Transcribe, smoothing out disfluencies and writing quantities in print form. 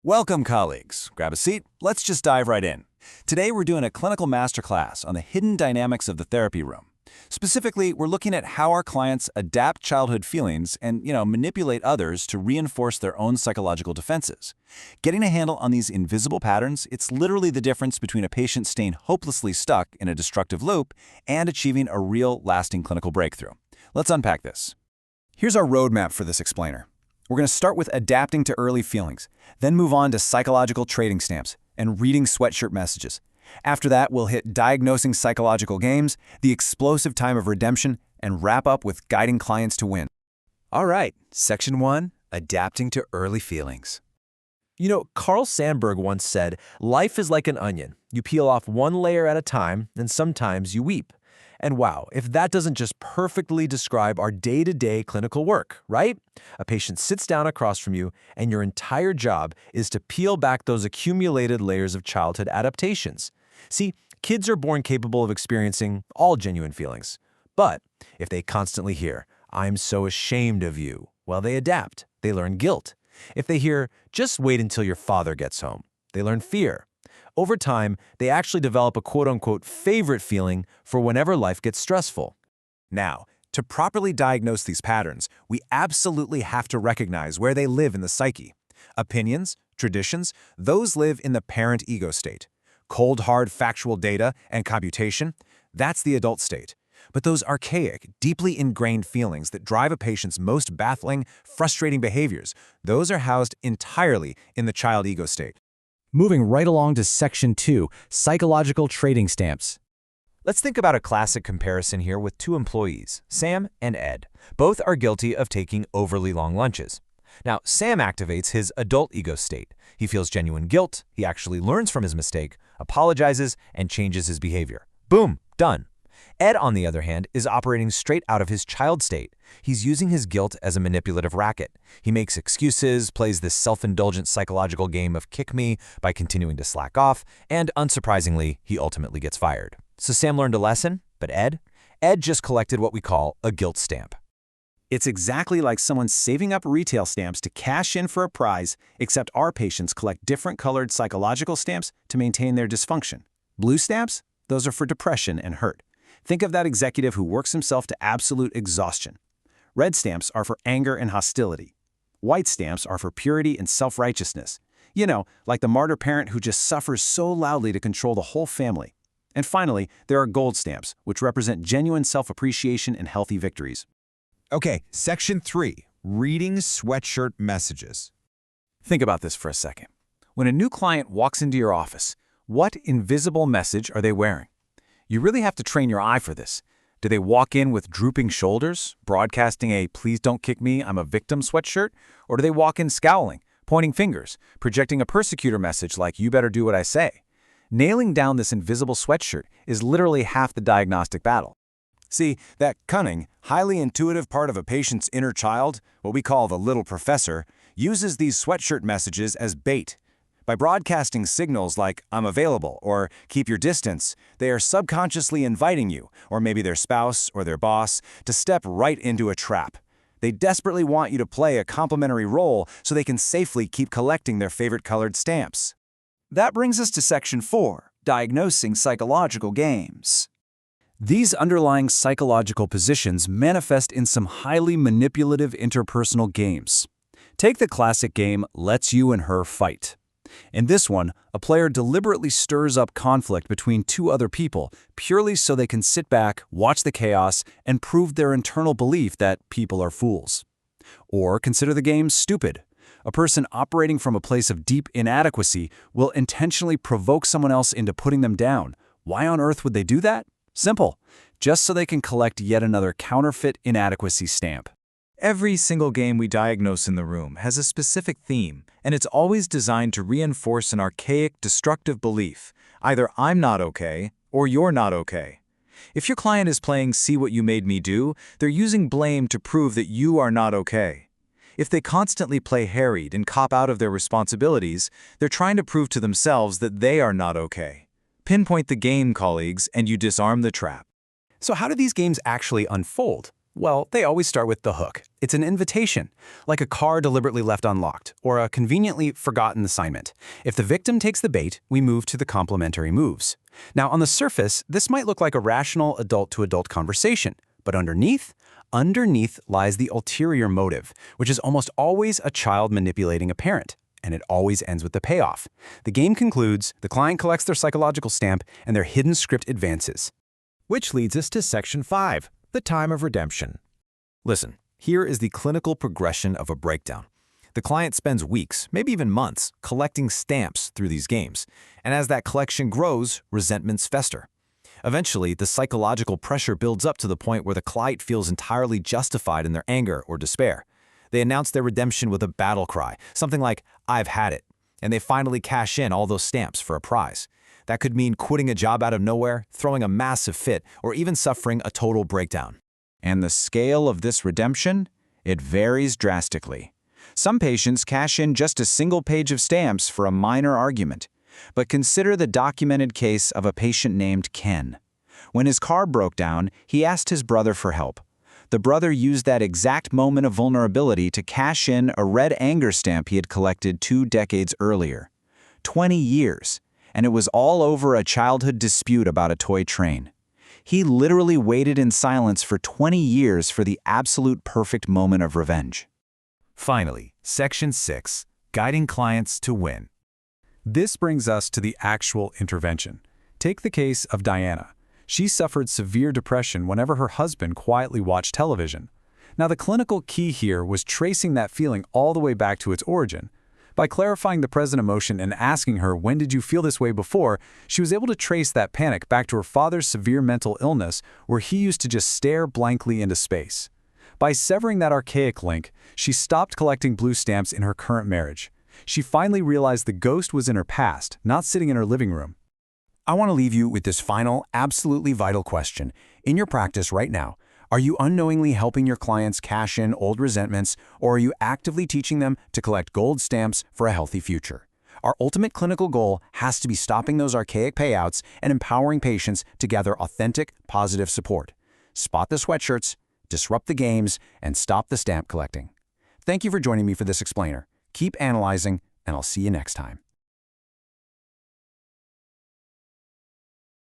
Welcome, colleagues. Grab a seat. Let's just dive right in. Today, we're doing a clinical masterclass on the hidden dynamics of the therapy room. Specifically, we're looking at how our clients adapt childhood feelings and, manipulate others to reinforce their own psychological defenses. Getting a handle on these invisible patterns, it's literally the difference between a patient staying hopelessly stuck in a destructive loop and achieving a real, lasting clinical breakthrough. Let's unpack this. Here's our roadmap for this explainer. We're going to start with adapting to early feelings, then move on to psychological trading stamps and reading sweatshirt messages. After that, we'll hit diagnosing psychological games, the explosive time of redemption, and wrap up with guiding clients to win. All right, Section 1, Adapting to Early Feelings. Carl Sandburg once said, "Life is like an onion. You peel off one layer at a time, and sometimes you weep." And wow, if that doesn't just perfectly describe our day-to-day clinical work, right? A patient sits down across from you, and your entire job is to peel back those accumulated layers of childhood adaptations. See, kids are born capable of experiencing all genuine feelings. But if they constantly hear, "I'm so ashamed of you," well, they adapt. They learn guilt. If they hear, "Just wait until your father gets home," they learn fear. Over time, they actually develop a quote-unquote favorite feeling for whenever life gets stressful. Now, to properly diagnose these patterns, we absolutely have to recognize where they live in the psyche. Opinions, traditions, those live in the parent ego state. Cold, hard, factual data and computation, that's the adult state. But those archaic, deeply ingrained feelings that drive a patient's most baffling, frustrating behaviors, those are housed entirely in the child ego state. Moving right along to Section 2, Psychological Trading Stamps. Let's think about a classic comparison here with two employees, Sam and Ed. Both are guilty of taking overly long lunches. Now, Sam activates his adult ego state. He feels genuine guilt, he actually learns from his mistake, apologizes, and changes his behavior. Boom, done. Ed, on the other hand, is operating straight out of his child state. He's using his guilt as a manipulative racket. He makes excuses, plays this self-indulgent psychological game of kick me by continuing to slack off, and unsurprisingly, he ultimately gets fired. So Sam learned a lesson, but Ed just collected what we call a guilt stamp. It's exactly like someone saving up retail stamps to cash in for a prize, except our patients collect different colored psychological stamps to maintain their dysfunction. Blue stamps? Those are for depression and hurt. Think of that executive who works himself to absolute exhaustion. Red stamps are for anger and hostility. White stamps are for purity and self-righteousness. Like the martyr parent who just suffers so loudly to control the whole family. And finally, there are gold stamps, which represent genuine self-appreciation and healthy victories. Okay, Section 3, Reading Sweatshirt Messages. Think about this for a second. When a new client walks into your office, what invisible message are they wearing? You really have to train your eye for this. Do they walk in with drooping shoulders, broadcasting a "please don't kick me, I'm a victim" sweatshirt? Or do they walk in scowling, pointing fingers, projecting a persecutor message like "you better do what I say"? Nailing down this invisible sweatshirt is literally half the diagnostic battle. See, that cunning, highly intuitive part of a patient's inner child, what we call the little professor, uses these sweatshirt messages as bait. By broadcasting signals like "I'm available" or "keep your distance," they are subconsciously inviting you, or maybe their spouse or their boss, to step right into a trap. They desperately want you to play a complementary role so they can safely keep collecting their favorite colored stamps. That brings us to Section 4, Diagnosing Psychological Games. These underlying psychological positions manifest in some highly manipulative interpersonal games. Take the classic game, Let's You and Her Fight. In this one, a player deliberately stirs up conflict between two other people purely so they can sit back, watch the chaos, and prove their internal belief that people are fools. Or consider the game Stupid. A person operating from a place of deep inadequacy will intentionally provoke someone else into putting them down. Why on earth would they do that? Simple. Just so they can collect yet another counterfeit inadequacy stamp. Every single game we diagnose in the room has a specific theme, and it's always designed to reinforce an archaic, destructive belief, either "I'm not okay" or "you're not okay." If your client is playing "See What You Made Me Do," they're using blame to prove that you are not okay. If they constantly play harried and cop out of their responsibilities, they're trying to prove to themselves that they are not okay. Pinpoint the game, colleagues, and you disarm the trap. So how do these games actually unfold? Well, they always start with the hook. It's an invitation, like a car deliberately left unlocked, or a conveniently forgotten assignment. If the victim takes the bait, we move to the complementary moves. Now, on the surface, this might look like a rational adult-to-adult conversation, but underneath lies the ulterior motive, which is almost always a child manipulating a parent, and it always ends with the payoff. The game concludes, the client collects their psychological stamp, and their hidden script advances. Which leads us to Section 5, the time of redemption. Listen, here is the clinical progression of a breakdown. The client spends weeks, maybe even months, collecting stamps through these games, and as that collection grows, resentments fester. Eventually, the psychological pressure builds up to the point where the client feels entirely justified in their anger or despair. They announce their redemption with a battle cry, something like, "I've had it," and they finally cash in all those stamps for a prize. That could mean quitting a job out of nowhere, throwing a massive fit, or even suffering a total breakdown. And the scale of this redemption? It varies drastically. Some patients cash in just a single page of stamps for a minor argument. But consider the documented case of a patient named Ken. When his car broke down, he asked his brother for help. The brother used that exact moment of vulnerability to cash in a red anger stamp he had collected 2 decades earlier. 20 years. And it was all over a childhood dispute about a toy train. He literally waited in silence for 20 years for the absolute perfect moment of revenge. Finally, Section 6, guiding clients to win. This brings us to the actual intervention. Take the case of Diana. She suffered severe depression whenever her husband quietly watched television. Now, the clinical key here was tracing that feeling all the way back to its origin. By clarifying the present emotion and asking her, "When did you feel this way before?" she was able to trace that panic back to her father's severe mental illness, where he used to just stare blankly into space. By severing that archaic link, she stopped collecting blue stamps in her current marriage. She finally realized the ghost was in her past, not sitting in her living room. I want to leave you with this final, absolutely vital question. In your practice right now, are you unknowingly helping your clients cash in old resentments, or are you actively teaching them to collect gold stamps for a healthy future? Our ultimate clinical goal has to be stopping those archaic payouts and empowering patients to gather authentic, positive support. Spot the sweatshirts, disrupt the games, and stop the stamp collecting. Thank you for joining me for this explainer. Keep analyzing, and I'll see you next time.